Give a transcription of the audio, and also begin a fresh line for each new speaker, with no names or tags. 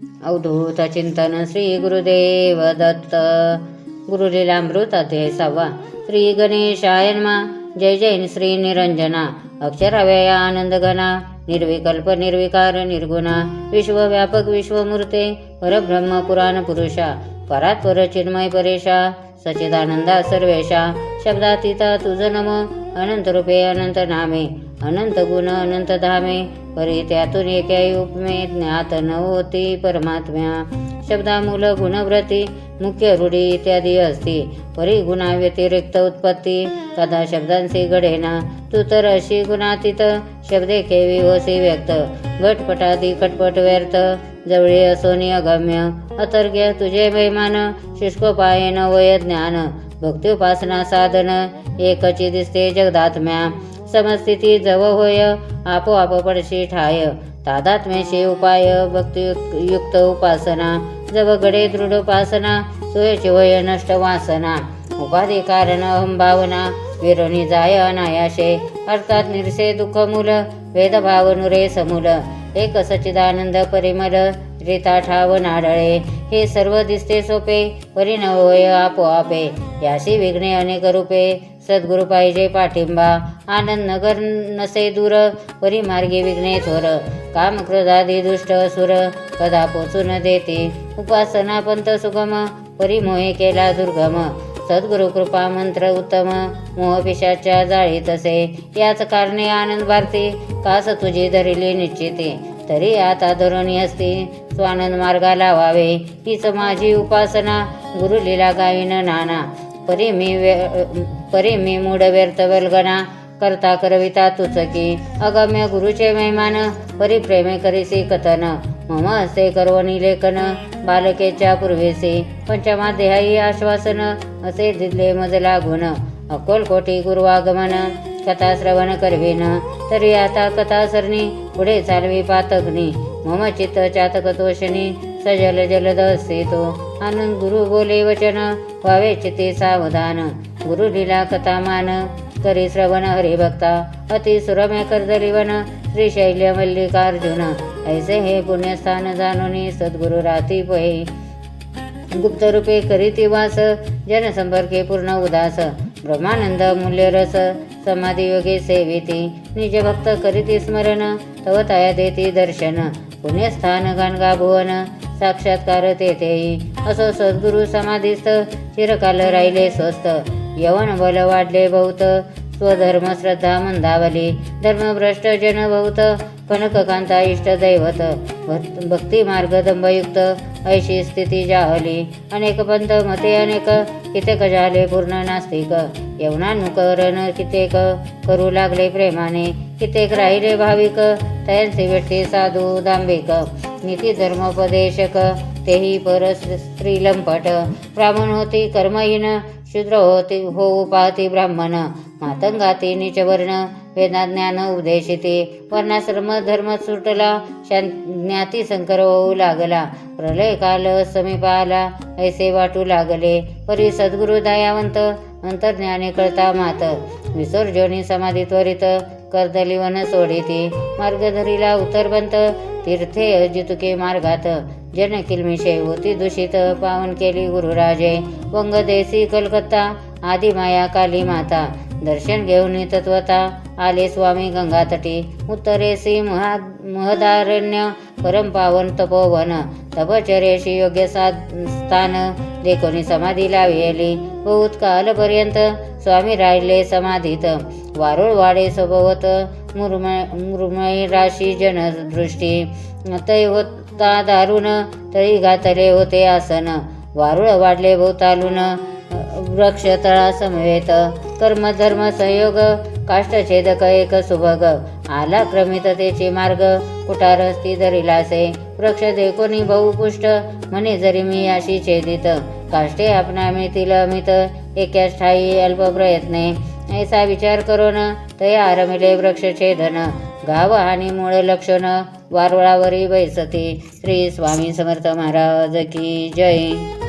अवधूत चिंतन श्री गुरुदेव दत्त. गुरुलीलामृत अध्याय 6. श्री गणेशाय नमः. जय जय श्री निरंजना. अक्षराव्यय आनंदघना. निर्विकल्प निर्विकार निर्गुणा. विश्वव्यापक विश्वमूर्ते. परब्रह्म पुराण पुरुषा. परात्पर चिन्मय परेशा. सच्चिदानंदा सर्वेशा. शब्दातीता तुझ नम. अनंत रूपे अनंत नामे. अनंत गुण अनंत धामे. परी त्यातून एकाही उपमे ज्ञात न होती परमात्म्या. शब्दामूल गुणव्रती मुख्य रूढी इत्यादी असती. परी गुणा व्यतिरिक्त उत्पत्ती कदा शब्दांशी घडेना. तू तर अशी गुणातीत शब्दे केवी होसी व्यक्त. घटपटादी खटपट व्यर्थ. जवळी असोनी अगम्य अतर्क्य तुझे महिमान. शुष्कोपायन वय ज्ञान भक्त्योपासना साधन. एकची दिसते जगदात्म्या. समस्थिती जव होय आपोआप पडशी ठाय. तादात्म्याशी उपाय भक्तियुक्त उपासना. जव गडे दृढ उपासना. सोयची होय नष्ट वासना. उपाधी कारण अहंभावना. विरोनी जाय अनायाशे. अर्थात निरसे दुःख मूल. भेदभाव नुरे समूल. एक सच्चिदानंद परिमल. रीता ठाव नाडळे. हे सर्व दिसते सोपे. परिणव होय आपोआपे. याशी विघ्ने अनेक रूपे. सद्गुरु पाहिजे पाठिंबा. आनंद नगर नसे दूर. परिमार्गी विघ्ने थोर. काम क्रोधादी दुष्ट असुर. कदा पोचून देते. उपासना पंथ सुगम. परिमोहे केला दुर्गम. सद्गुरु कृपा मंत्र उत्तम. मोहपिशाच्या जाळी तसे. याच कारणे आनंद भारती. कास तुझी धरिली निश्चिते. तरी आता धरुणी असती. स्वानंद मार्गा लावावे. हीच माझी उपासना. गुरुलीला गावीन नाना. परी मी मूढ व्यर्थ वल्गना. करता करविता तुचकी. अगम्य गुरुचे महिमान. परिप्रेमे करीसी कथन. मम हस्ते करवणी लेखन. बालकेच्या पूर्वेसी. पंचमाध्यायी आश्वासन. असे दिले मज लागून. अक्कलकोटी गुरुवागमन. कथा श्रवण करविन. तरी आता कथा सरणी. पुढे चालवी पातकनी. मम चित्त चातक तोषणी. सजल जलद असते तो. आनंद गुरु बोले वचन. व्हावे चित्ते सावधान. गुरुलीला कथा मान. करी श्रवण हरिभक्ता. अति सुरम्य कर्दलिवन. श्रीशैल्य मल्लिकार्जुन. ऐसे हे पुण्यस्थान जाणूनी. सद्गुरु राती पहे. गुप्त रूपे करीती वास. जनसंपर्के पूर्ण उदास. ब्रह्मानंद मूल्यरस. समाधी योगे सेविती. निज भक्त करीती स्मरण. तव तया देती दर्शन. पुण्यस्थान गाणगा भुवन. साक्षात्कार तेथेही. असो सद्गुरु समाधीस्थ. चिरकाल राहिले स्वस्थ. यवन बल वाढले बहुत. स्वधर्म श्रद्धा मंदावली. धर्मभ्रष्ट जन बहुत. कनककांता इष्ट दैवत. भक्ती मार्ग दंभयुक्त. ऐशी स्थिती जाहली. अनेक पंथ मते अनेक. कितेक झाले पूर्ण नास्तिक. यवनानुकरण कितेक करू लागले प्रेमाने. कितेक राहिले भाविक. तयांचे भेटते साधू दांभिक. नीती धर्मोपदेशक. तेही पर स्त्री लंपट. ब्राह्मण होती कर्महीन. शूद्र होऊ पाहती ब्राह्मण. मातंगाती नीचवर्ण. वेदाज्ञान उपदेशिते. वर्णाश्रम धर्म सुटला. ज्ञाती संकर होऊ लागला. प्रलय काल समीप आला. ऐसे वाटू लागले. परी सद्गुरु दयावंत. अंतर्ज्ञाने कळता मात. विसर्जनी समाधी त्वरित. कर्दलिवन सोडिती. मार्ग धरिला उत्तरबंत. तीर्थे जितुके मार्गात. जन किलमिशे होती दूषित. पावन केली गुरुराजे. वंगदेसी कलकत्ता. आदिमाया काली माता. दर्शन घेऊन तत्वता. आले स्वामी गंगातटी. उत्तरेसी महदारण्य. परमपावन तपोवन. तपचर्येशी योग्य स्थान. देखोनी समाधी लावली. बहुत कालपर्यंत स्वामी राहिले समाधीत. वारुळ वाडे स्वभवत. मुरमय राशी जनदृष्टी. तै होता दारुण. तळी घातले होते आसन. वारुळ वाढले भोवतालून. वृक्ष तळा समवेत. कर्म धर्म संयोग. काष्टछेदक एक सुभग. आला क्रमिततेचे मार्ग. कुठारस्ती धरिलासे. वृक्ष देखोनी बहुपुष्ट. म्हणे जरी मी याशी छेदित. काष्टे आपणा मिळतील अमित. एकाच ठाई अल्प प्रयत्ने. ऐसा विचार करून तया आरमिले वृक्ष छेदन. गाव हानी मूळ लक्षण. वारुळावरी बैसती. श्री स्वामी समर्थ महाराज की जय.